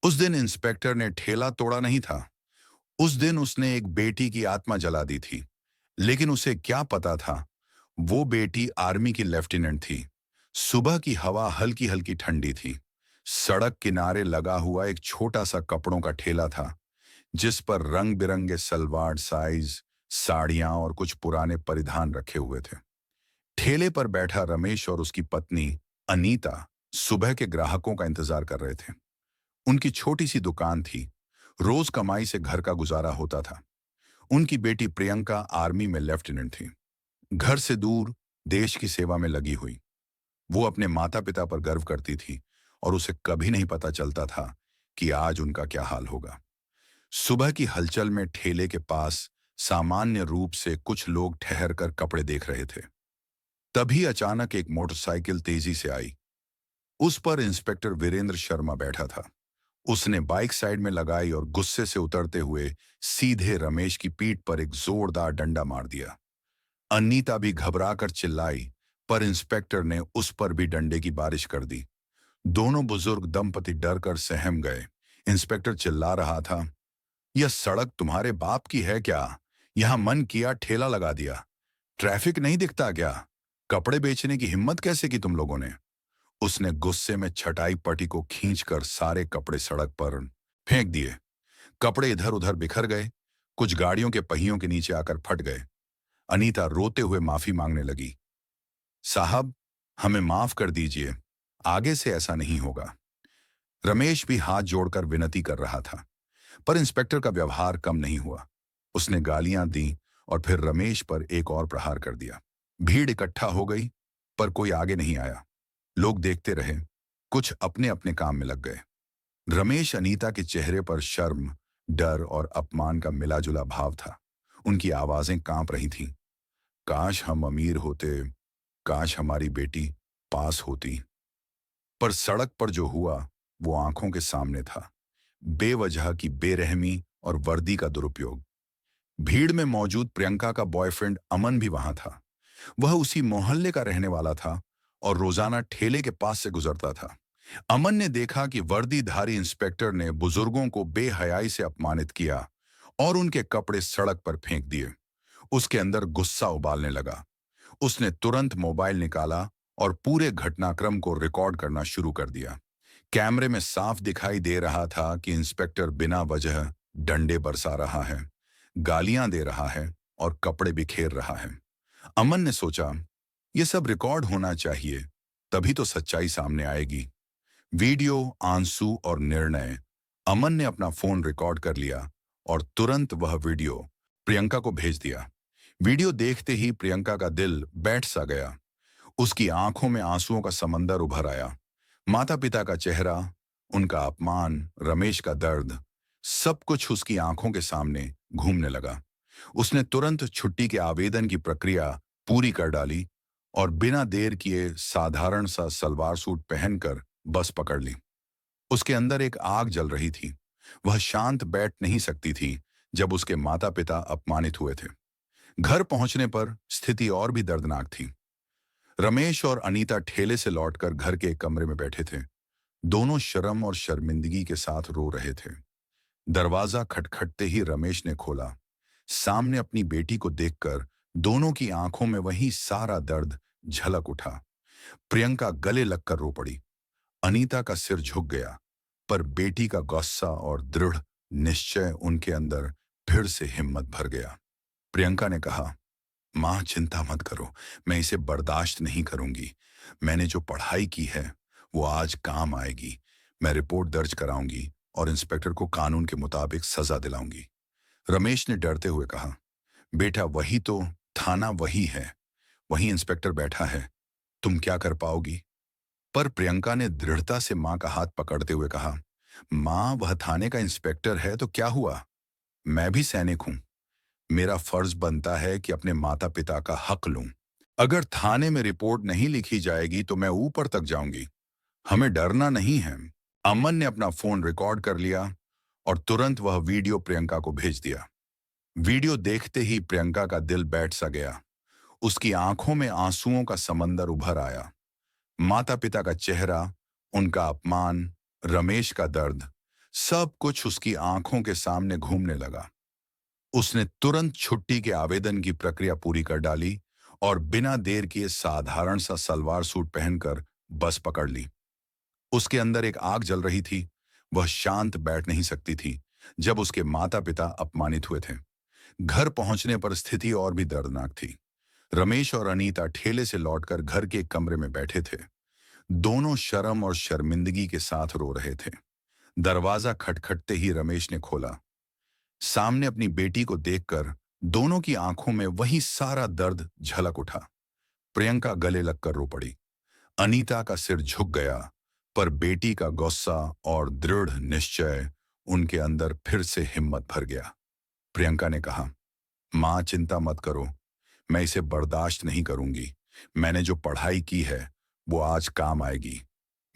उस दिन इंस्पेक्टर ने ठेला तोड़ा नहीं था। उस दिन उसने एक बेटी की आत्मा जला दी थी। लेकिन उसे क्या पता था, वो बेटी आर्मी की लेफ्टिनेंट थी। सुबह की हवा हल्की हल्की ठंडी थी। सड़क किनारे लगा हुआ एक छोटा सा कपड़ों का ठेला था, जिस पर रंग बिरंगे सलवार साइज, साड़ियां और कुछ पुराने परिधान रखे हुए थे। ठेले पर बैठा रमेश और उसकी पत्नी अनीता सुबह के ग्राहकों का इंतजार कर रहे थे। उनकी छोटी सी दुकान थी। रोज कमाई से घर का गुजारा होता था। उनकी बेटी प्रियंका आर्मी में लेफ्टिनेंट थी, घर से दूर, देश की सेवा में लगी हुई। वो अपने माता पिता पर गर्व करती थी और उसे कभी नहीं पता चलता था कि आज उनका क्या हाल होगा। सुबह की हलचल में ठेले के पास सामान्य रूप से कुछ लोग ठहर कर कपड़े देख रहे थे। तभी अचानक एक मोटरसाइकिल तेजी से आई। उस पर इंस्पेक्टर वीरेंद्र शर्मा बैठा था। उसने बाइक साइड में लगाई और गुस्से से उतरते हुए सीधे रमेश की पीठ पर एक जोरदार डंडा मार दिया। अनीता भी घबराकर चिल्लाई, पर इंस्पेक्टर ने उस पर भी डंडे की बारिश कर दी। दोनों बुजुर्ग दंपति डर कर सहम गए। इंस्पेक्टर चिल्ला रहा था, यह सड़क तुम्हारे बाप की है क्या? यहां मन किया ठेला लगा दिया। ट्रैफिक नहीं दिखता क्या? कपड़े बेचने की हिम्मत कैसे की तुम लोगों ने? उसने गुस्से में छटाई पट्टी को खींचकर सारे कपड़े सड़क पर फेंक दिए। कपड़े इधर उधर बिखर गए, कुछ गाड़ियों के पहियों के नीचे आकर फट गए। अनीता रोते हुए माफी मांगने लगी, साहब, हमें माफ कर दीजिए, आगे से ऐसा नहीं होगा। रमेश भी हाथ जोड़कर विनती कर रहा था, पर इंस्पेक्टर का व्यवहार कम नहीं हुआ। उसने गालियां दी और फिर रमेश पर एक और प्रहार कर दिया। भीड़ इकट्ठा हो गई, पर कोई आगे नहीं आया। लोग देखते रहे, कुछ अपने अपने काम में लग गए। रमेश अनीता के चेहरे पर शर्म, डर और अपमान का मिलाजुला भाव था। उनकी आवाजें कांप रही थीं। काश हम अमीर होते, काश हमारी बेटी पास होती। पर सड़क पर जो हुआ वो आंखों के सामने था। बेवजह की बेरहमी और वर्दी का दुरुपयोग। भीड़ में मौजूद प्रियंका का बॉयफ्रेंड अमन भी वहां था। वह उसी मोहल्ले का रहने वाला था और रोजाना ठेले के पास से गुजरता था। अमन ने देखा कि वर्दीधारी इंस्पेक्टर ने बुजुर्गों को बेहयाई से अपमानित किया और उनके कपड़े सड़क पर फेंक दिए। उसके अंदर गुस्सा उबालने लगा। उसने तुरंत मोबाइल निकाला और पूरे घटनाक्रम को रिकॉर्ड करना शुरू कर दिया। कैमरे में साफ दिखाई दे रहा था कि इंस्पेक्टर बिना वजह डंडे बरसा रहा है, गालियां दे रहा है और कपड़े बिखेर रहा है। अमन ने सोचा, यह सब रिकॉर्ड होना चाहिए, तभी तो सच्चाई सामने आएगी। वीडियो, आंसू और निर्णय। अमन ने अपना फोन रिकॉर्ड कर लिया और तुरंत वह वीडियो प्रियंका को भेज दिया। वीडियो देखते ही प्रियंका का दिल बैठ सा गया। उसकी आंखों में आंसुओं का समंदर उभर आया। माता पिता का चेहरा, उनका अपमान, रमेश का दर्द, सब कुछ उसकी आंखों के सामने घूमने लगा। उसने तुरंत छुट्टी के आवेदन की प्रक्रिया पूरी कर डाली और बिना देर किए साधारण सा सलवार सूट पहनकर बस पकड़ ली। उसके अंदर एक आग जल रही थी। वह शांत बैठ नहीं सकती थी जब उसके माता पिता अपमानित हुए थे। घर पहुंचने पर स्थिति और भी दर्दनाक थी। रमेश और अनीता ठेले से लौटकर घर के एक कमरे में बैठे थे। दोनों शर्म और शर्मिंदगी के साथ रो रहे थे। दरवाजा खटखटते ही रमेश ने खोला। सामने अपनी बेटी को देखकर दोनों की आंखों में वही सारा दर्द झलक उठा। प्रियंका गले लगकर रो पड़ी। अनीता का सिर झुक गया, पर बेटी का गुस्सा और दृढ़ निश्चय उनके अंदर फिर से हिम्मत भर गया। प्रियंका ने कहा, मां, चिंता मत करो, मैं इसे बर्दाश्त नहीं करूंगी। मैंने जो पढ़ाई की है वो आज काम आएगी। मैं रिपोर्ट दर्ज कराऊंगी और इंस्पेक्टर को कानून के मुताबिक सजा दिलाऊंगी। रमेश ने डरते हुए कहा, बेटा, वही तो थाना वही है, वही इंस्पेक्टर बैठा है, तुम क्या कर पाओगी? पर प्रियंका ने दृढ़ता से मां का हाथ पकड़ते हुए कहा, मां, वह थाने का इंस्पेक्टर है तो क्या हुआ? मैं भी सैनिक हूं। मेरा फर्ज बनता है कि अपने माता पिता का हक लूं। अगर थाने में रिपोर्ट नहीं लिखी जाएगी तो मैं ऊपर तक जाऊंगी। हमें डरना नहीं है। अमन ने अपना फोन रिकॉर्ड कर लिया और तुरंत वह वीडियो प्रियंका को भेज दिया। वीडियो देखते ही प्रियंका का दिल बैठ सा गया। उसकी आंखों में आंसुओं का समंदर उभर आया। माता पिता का चेहरा, उनका अपमान, रमेश का दर्द, सब कुछ उसकी आंखों के सामने घूमने लगा। उसने तुरंत छुट्टी के आवेदन की प्रक्रिया पूरी कर डाली और बिना देर किए साधारण सा सलवार सूट पहनकर बस पकड़ ली। उसके अंदर एक आग जल रही थी। वह शांत बैठ नहीं सकती थी जब उसके माता पिता अपमानित हुए थे। घर पहुंचने पर स्थिति और भी दर्दनाक थी। रमेश और अनीता ठेले से लौटकर घर के एक कमरे में बैठे थे। दोनों शर्म और शर्मिंदगी के साथ रो रहे थे। दरवाजा खटखटते ही रमेश ने खोला। सामने अपनी बेटी को देखकर दोनों की आंखों में वही सारा दर्द झलक उठा। प्रियंका गले लगकर रो पड़ी। अनीता का सिर झुक गया, पर बेटी का गुस्सा और दृढ़ निश्चय उनके अंदर फिर से हिम्मत भर गया। प्रियंका ने कहा, मां चिंता मत करो, मैं इसे बर्दाश्त नहीं करूंगी। मैंने जो पढ़ाई की है वो आज काम आएगी।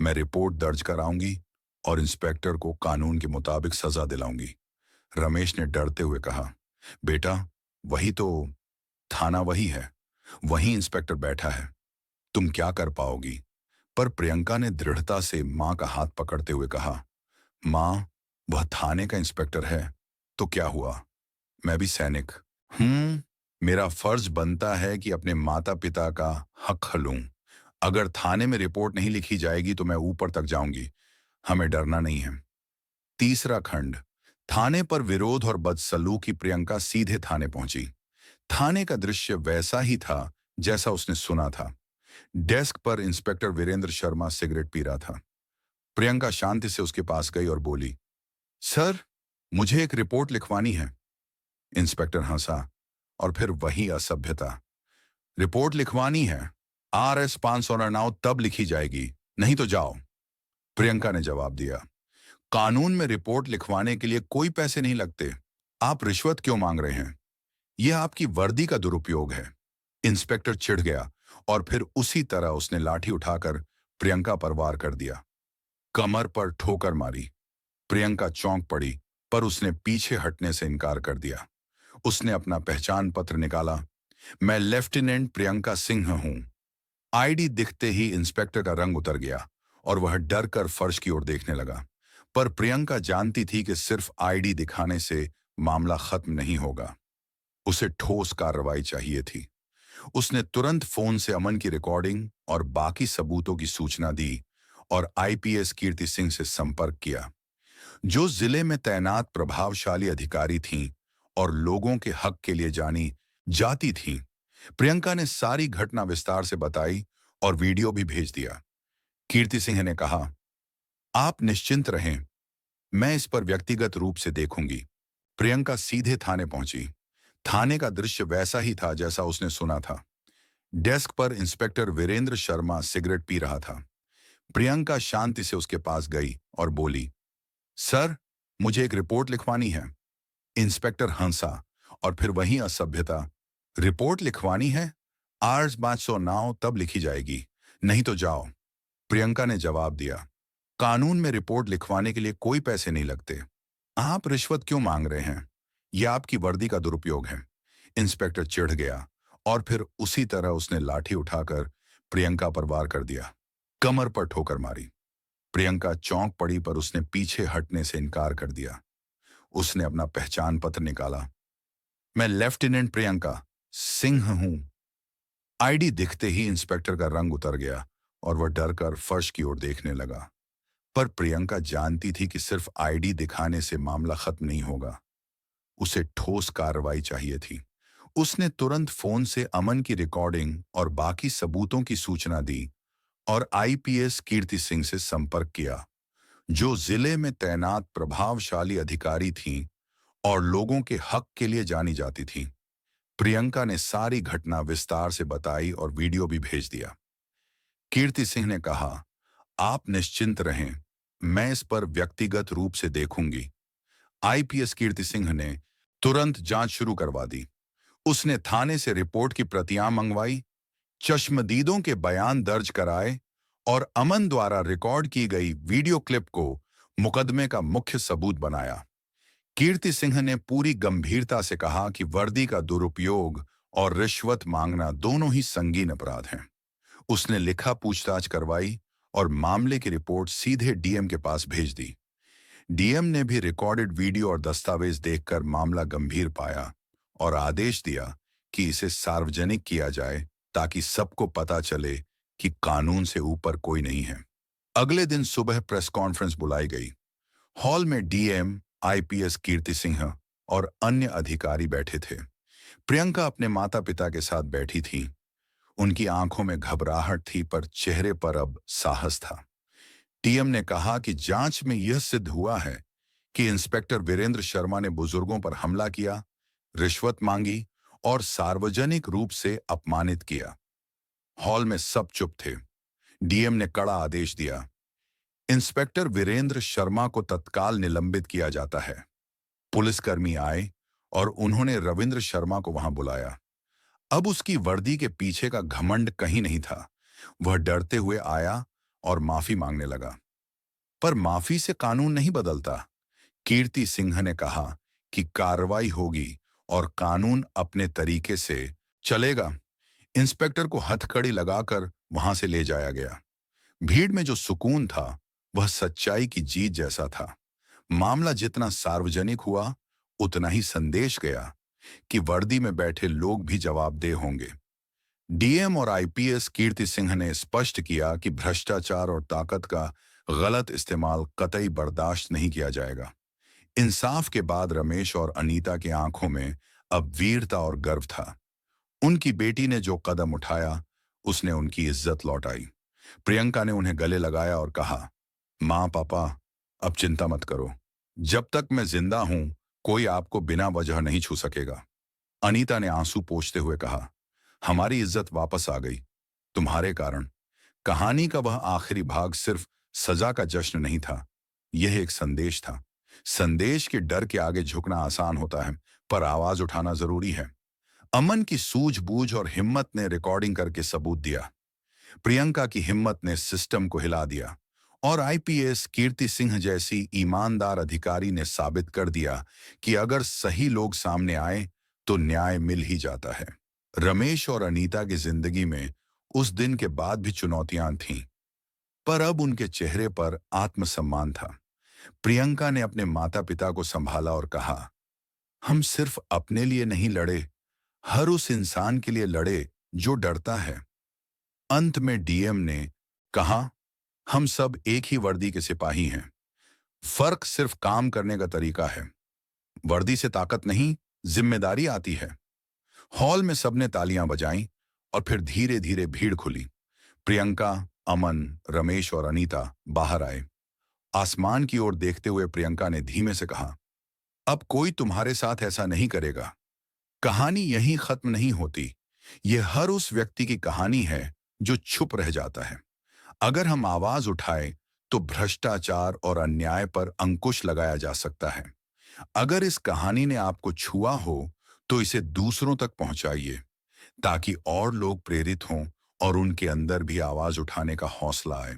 मैं रिपोर्ट दर्ज कराऊंगी और इंस्पेक्टर को कानून के मुताबिक सजा दिलाऊंगी। रमेश ने डरते हुए कहा, बेटा वही तो, थाना वही है, वहीं इंस्पेक्टर बैठा है, तुम क्या कर पाओगी? पर प्रियंका ने दृढ़ता से मां का हाथ पकड़ते हुए कहा, मां वह थाने का इंस्पेक्टर है तो क्या हुआ, मैं भी सैनिक। मेरा फर्ज बनता है कि अपने माता पिता का हक लूं। अगर थाने में रिपोर्ट नहीं लिखी जाएगी तो मैं ऊपर तक जाऊंगी। हमें डरना नहीं है। तीसरा खंड। थाने पर विरोध और बदसलूकी। प्रियंका सीधे थाने पहुंची। थाने का दृश्य वैसा ही था जैसा उसने सुना था। डेस्क पर इंस्पेक्टर वीरेंद्र शर्मा सिगरेट पी रहा था। प्रियंका शांति से उसके पास गई और बोली, सर मुझे एक रिपोर्ट लिखवानी है। इंस्पेक्टर हंसा और फिर वही असभ्यता। रिपोर्ट लिखवानी है, RS 599 तब लिखी जाएगी, नहीं तो जाओ। प्रियंका ने जवाब दिया, कानून में रिपोर्ट लिखवाने के लिए कोई पैसे नहीं लगते। आप रिश्वत क्यों मांग रहे हैं? यह आपकी वर्दी का दुरुपयोग है। इंस्पेक्टर चिढ़ गया और फिर उसी तरह उसने लाठी उठाकर प्रियंका पर वार कर दिया। कमर पर ठोकर मारी। प्रियंका चौंक पड़ी, पर उसने पीछे हटने से इनकार कर दिया। उसने अपना पहचान पत्र निकाला। मैं लेफ्टिनेंट प्रियंका सिंह हूं। आईडी दिखते ही इंस्पेक्टर का रंग उतर गया और वह डर कर फर्श की ओर देखने लगा। पर प्रियंका जानती थी कि सिर्फ आईडी दिखाने से मामला खत्म नहीं होगा। उसे ठोस कार्रवाई चाहिए थी। उसने तुरंत फोन से अमन की रिकॉर्डिंग और बाकी सबूतों की सूचना दी और IPS कीर्ति सिंह से संपर्क किया, जो जिले में तैनात प्रभावशाली अधिकारी थीं और लोगों के हक के लिए जानी जाती थीं। प्रियंका ने सारी घटना विस्तार से बताई और वीडियो भी भेज दिया। कीर्ति सिंह ने कहा, आप निश्चिंत रहें, मैं इस पर व्यक्तिगत रूप से देखूंगी। प्रियंका सीधे थाने पहुंची। थाने का दृश्य वैसा ही था जैसा उसने सुना था। डेस्क पर इंस्पेक्टर वीरेंद्र शर्मा सिगरेट पी रहा था। प्रियंका शांति से उसके पास गई और बोली, सर मुझे एक रिपोर्ट लिखवानी है। इंस्पेक्टर हंसा और फिर वही असभ्यता। रिपोर्ट लिखवानी है, RS 509 तब लिखी जाएगी, नहीं तो जाओ। प्रियंका ने जवाब दिया, कानून में रिपोर्ट लिखवाने के लिए कोई पैसे नहीं लगते। आप रिश्वत क्यों मांग रहे हैं? यह आपकी वर्दी का दुरुपयोग है। इंस्पेक्टर चिढ़ गया और फिर उसी तरह उसने लाठी उठाकर प्रियंका पर वार कर दिया। कमर पर ठोकर मारी। प्रियंका चौंक पड़ी, पर उसने पीछे हटने से इनकार कर दिया। उसने अपना पहचान पत्र निकाला। मैं लेफ्टिनेंट प्रियंका सिंह हूं। आईडी दिखते ही इंस्पेक्टर का रंग उतर गया और वह डरकर फर्श की ओर देखने लगा। पर प्रियंका जानती थी कि सिर्फ आईडी दिखाने से मामला खत्म नहीं होगा। उसे ठोस कार्रवाई चाहिए थी। उसने तुरंत फोन से अमन की रिकॉर्डिंग और बाकी सबूतों की सूचना दी और IPS कीर्ति सिंह से संपर्क किया, जो जिले में तैनात प्रभावशाली अधिकारी थीं और लोगों के हक के लिए जानी जाती थीं। प्रियंका ने सारी घटना विस्तार से बताई और वीडियो भी भेज दिया। कीर्ति सिंह ने कहा, आप निश्चिंत रहें, मैं इस पर व्यक्तिगत रूप से देखूंगी। IPS कीर्ति सिंह ने तुरंत जांच शुरू करवा दी। उसने थाने से रिपोर्ट की प्रतियां मंगवाई, चश्मदीदों के बयान दर्ज कराए और अमन द्वारा रिकॉर्ड की गई वीडियो क्लिप को मुकदमे का मुख्य सबूत बनाया। कीर्ति सिंह ने पूरी गंभीरता से कहा कि वर्दी का दुरुपयोग और रिश्वत मांगना दोनों ही संगीन अपराध हैं। उसने लिखा पूछताछ करवाई और मामले की रिपोर्ट सीधे DM के पास भेज दी। डीएम ने भी रिकॉर्डेड वीडियो और दस्तावेज देखकर मामला गंभीर पाया और आदेश दिया कि इसे सार्वजनिक किया जाए ताकि सबको पता चले कि कानून से ऊपर कोई नहीं है। अगले दिन सुबह प्रेस कॉन्फ्रेंस बुलाई गई। हॉल में डीएम, आईपीएस कीर्ति सिंह और अन्य अधिकारी बैठे थे। प्रियंका अपने माता पिता के साथ बैठी थी। उनकी आंखों में घबराहट थी पर चेहरे पर अब साहस था। डीएम ने कहा कि जांच में यह सिद्ध हुआ है कि इंस्पेक्टर वीरेंद्र शर्मा ने बुजुर्गों पर हमला किया, रिश्वत मांगी और सार्वजनिक रूप से अपमानित किया। हॉल में सब चुप थे। डीएम ने कड़ा आदेश दिया, इंस्पेक्टर वीरेंद्र शर्मा को तत्काल निलंबित किया जाता है। पुलिसकर्मी आए और उन्होंने रविंद्र शर्मा को वहां बुलाया। अब उसकी वर्दी के पीछे का घमंड कहीं नहीं था। वह डरते हुए आया और माफी मांगने लगा। पर माफी से कानून नहीं बदलता। कीर्ति सिंह ने कहा कि कार्रवाई होगी और कानून अपने तरीके से चलेगा। इंस्पेक्टर को हथकड़ी लगाकर वहां से ले जाया गया। भीड़ में जो सुकून था वह सच्चाई की जीत जैसा था। मामला जितना सार्वजनिक हुआ उतना ही संदेश गया कि वर्दी में बैठे लोग भी जवाबदेह होंगे। डीएम और आईपीएस कीर्ति सिंह ने स्पष्ट किया कि भ्रष्टाचार और ताकत का गलत इस्तेमाल कतई बर्दाश्त नहीं किया जाएगा। इंसाफ के बाद रमेश और अनीता की आंखों में अब वीरता और गर्व था। उनकी बेटी ने जो कदम उठाया उसने उनकी इज्जत लौटाई। प्रियंका ने उन्हें गले लगाया और कहा, माँ पापा, अब चिंता मत करो। जब तक मैं जिंदा हूं कोई आपको बिना वजह नहीं छू सकेगा। अनीता ने आंसू पोंछते हुए कहा, हमारी इज्जत वापस आ गई तुम्हारे कारण। कहानी का वह आखिरी भाग सिर्फ सजा का जश्न नहीं था, यह एक संदेश था। संदेश के डर के आगे झुकना आसान होता है पर आवाज उठाना जरूरी है। अमन की सूझबूझ और हिम्मत ने रिकॉर्डिंग करके सबूत दिया। प्रियंका की हिम्मत ने सिस्टम को हिला दिया और आईपीएस कीर्ति सिंह जैसी ईमानदार अधिकारी ने साबित कर दिया कि अगर सही लोग सामने आए तो न्याय मिल ही जाता है। रमेश और अनीता की जिंदगी में उस दिन के बाद भी चुनौतियां थीं, पर अब उनके चेहरे पर आत्मसम्मान था। प्रियंका ने अपने माता पिता को संभाला और कहा, हम सिर्फ अपने लिए नहीं लड़े, हर उस इंसान के लिए लड़े जो डरता है। अंत में डीएम ने कहा, हम सब एक ही वर्दी के सिपाही हैं, फर्क सिर्फ काम करने का तरीका है। वर्दी से ताकत नहीं, जिम्मेदारी आती है। हॉल में सबने तालियां बजाईं और फिर धीरे धीरे भीड़ खुली। प्रियंका, अमन, रमेश और अनीता बाहर आए। आसमान की ओर देखते हुए प्रियंका ने धीमे से कहा, अब कोई तुम्हारे साथ ऐसा नहीं करेगा। कहानी यहीं खत्म नहीं होती। यह हर उस व्यक्ति की कहानी है जो चुप रह जाता है। अगर हम आवाज उठाएं तो भ्रष्टाचार और अन्याय पर अंकुश लगाया जा सकता है। अगर इस कहानी ने आपको छुआ हो तो इसे दूसरों तक पहुंचाइए ताकि और लोग प्रेरित हों और उनके अंदर भी आवाज उठाने का हौसला आए।